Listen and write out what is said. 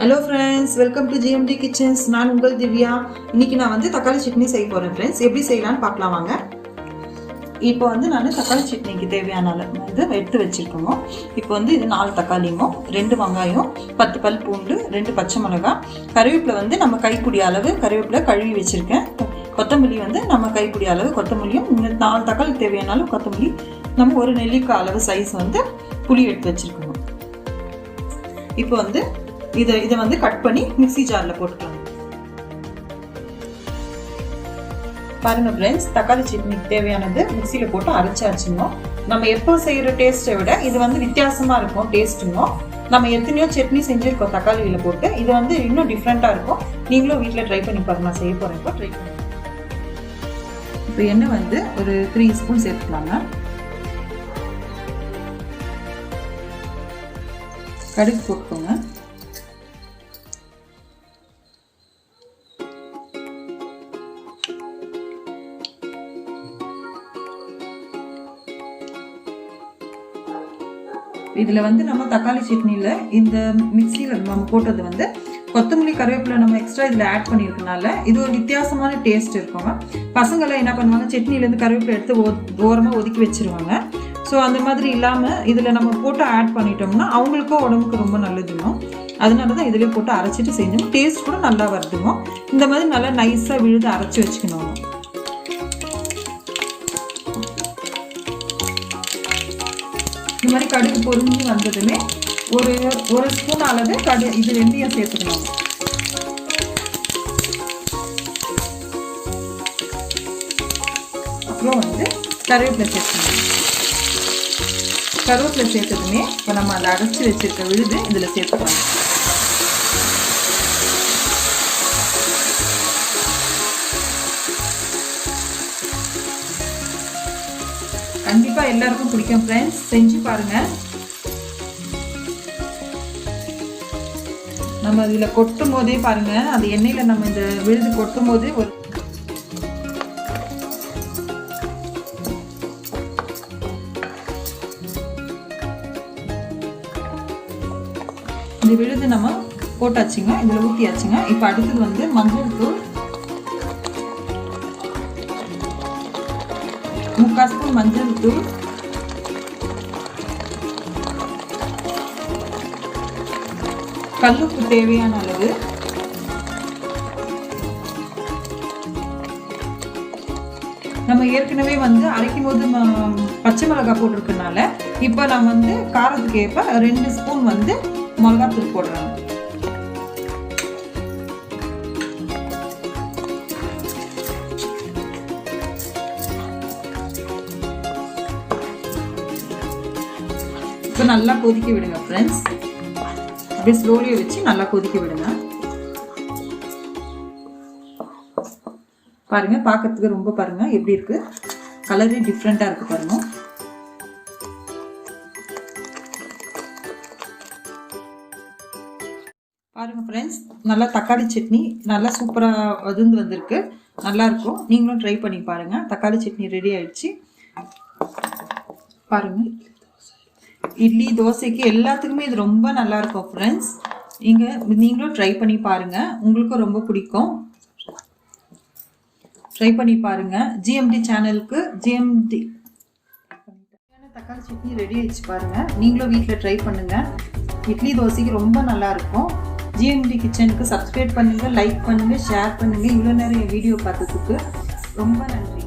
Hello friends, welcome to GMD Kitchens. நான் உங்கள் திவ்யா. இன்னைக்கு நான் வந்து தக்காளி சட்னி செய்ய போறேன் friends. எப்படி செய்யலாம்னு பார்க்கலாம் வாங்க. இப்போ வந்து நான் தக்காளி சட்னிக்கு தேவையான அளவு எடுத்து வச்சிருக்கோம். இப்போ வந்து இது 4 தக்காளியும் 2 வெங்காயம் 10 பல் பூண்டு 2 பச்சை மிளகாய் கறிவேப்பிலை வந்து நம்ம கைப்பிடி அளவு கறிவேப்பிலை கழுவி வச்சிருக்கேன். கொத்தமல்லி வந்து நம்ம கைப்பிடி அளவு கொத்தமல்லியும் 4 தக்காளி தேவையான அளவு கொத்தமல்லி நம்ம ஒரு நெல்லிக்காய் அளவு சைஸ் வந்து புளி எடுத்து வச்சிருக்கோம். இப்போ வந்து இதை வந்து கட் பண்ணி மிக்ஸி ஜார்ல போட்டுக்கலாம். பாருங்க ஃப்ரெண்ட்ஸ், தக்காளி சட்னிக்கு தேவையானது மிக்ஸியில் போட்டு அரைச்சாச்சுங்க. நம்ம எப்போ செய்கிற டேஸ்ட்டை விட இது வந்து வித்தியாசமாக இருக்கும் டேஸ்ட்டுங்க. நம்ம எத்தனையோ சட்னி செஞ்சுருக்கோம் தக்காளியில் போட்டு, இது வந்து இன்னும் டிஃப்ரெண்ட்டாக இருக்கும். நீங்களும் வீட்டில் ட்ரை பண்ணி பாருங்க. நான் செய்ய போகிறேன். இப்போ ட்ரை பண்ணி இப்போ எண்ணெய் வந்து ஒரு 3 ஸ்பூன் சேர்த்துக்கலாங்க. கடுகு போட்டுக்கோங்க. இதில் வந்து நம்ம தக்காளி சட்னியில் இந்த மிக்சியில் நம்ம போட்டது வந்து கொத்தமல்லி கருவேப்பிலை நம்ம எக்ஸ்ட்ரா இதில் ஆட் பண்ணியிருக்கனால இது ஒரு வித்தியாசமான டேஸ்ட் இருக்குங்க. பசங்களாம் என்ன பண்ணுவாங்க, சட்னிலேருந்து கருவேப்பிலை எடுத்து ஓரமாக ஒதுக்கி வச்சிருவாங்க. ஸோ அந்த மாதிரி இல்லாமல் இதில் நம்ம போட்டு ஆட் பண்ணிட்டோம்னா அவங்களுக்கும் உடம்புக்கு ரொம்ப நல்லதுங்க. அதனால தான் இதிலே போட்டு அரைச்சிட்டு செஞ்சோம். டேஸ்ட் கூட நல்லா வருதுங்க. இந்த மாதிரி நல்லா நைஸாக விழுது அரைச்சி வச்சுக்கணும். இந்த மாதிரி கடுகு பொரிஞ்சு வந்ததுமே ஒரு ஸ்பூன் அளவு இது வெந்தயம் சேர்த்துக்கணும். அப்புறம் வந்து கருவேப்பிலை சேர்த்துக்கணும். கருவேப்பிலை சேர்த்ததுமே இப்போ நம்ம அதை அரைச்சி வச்சிருக்க விழுது இதில் சேர்த்துக்கலாம். கண்டிப்பா எல்லாருக்கும் பிடிக்கும் ஃப்ரெண்ட்ஸ், செஞ்சு பாருங்க. நம்ம இதுல கொட்டும் போதே பாருங்க, அந்த எண்ணெயில நம்ம இந்த விழுது கொட்டும் போதே இந்த விழுது நம்ம போட்டாச்சுங்க. இதுல ஊத்தியாச்சுங்க. இப்ப அடுத்தது வந்து மஞ்சள் தூள் 3/4 ஸ்பூன் மஞ்சள் தூள், கல்லுப்பு தேவையான அளவு, நம்ம ஏற்கனவே வந்து அரைக்கும் போது பச்சை மிளகாய் போட்டிருக்கனால இப்போ நம்ம வந்து காரத்துக்கு ஏற்ப 2 ஸ்பூன் வந்து மிளகாத்தூள் போடுறோம். இப்போ நல்லா கொதிக்க விடுங்க ஃப்ரெண்ட்ஸ். அப்படியே ஸ்லோலியை வச்சு நல்லா கொதிக்க விடுங்க. பாருங்க, பார்க்கறதுக்கு ரொம்ப பாருங்க எப்படி இருக்கு, கலரே டிஃப்ரெண்டா இருக்கு பாருங்க. பாருங்க ஃப்ரெண்ட்ஸ், நல்லா தக்காளி சட்னி நல்லா சூப்பராக வந்திருக்கு. நல்லா இருக்கும். நீங்களும் ட்ரை பண்ணி பாருங்க. தக்காளி சட்னி ரெடி ஆயிடுச்சு. பாருங்க, இட்லி தோசைக்கு எல்லாத்துக்குமே இது ரொம்ப நல்லா இருக்கும் ஃப்ரெண்ட்ஸ். நீங்களும் ட்ரை பண்ணி பாருங்க. உங்களுக்கும் ரொம்ப பிடிக்கும். ட்ரை பண்ணி பாருங்க. ஜிஎம்டி சேனலுக்கு தக்காளி சட்னி ரெடி ஆயிடுச்சு பாருங்க. நீங்களும் வீட்டில் ட்ரை பண்ணுங்க. இட்லி தோசைக்கு ரொம்ப நல்லா இருக்கும். ஜிஎம்டி கிச்சனுக்கு சப்ஸ்கிரைப் பண்ணுங்க, லைக் பண்ணுங்க, ஷேர் பண்ணுங்க. இவ்வளோ நேரம் என் வீடியோ பார்த்ததுக்கு ரொம்ப நன்றி.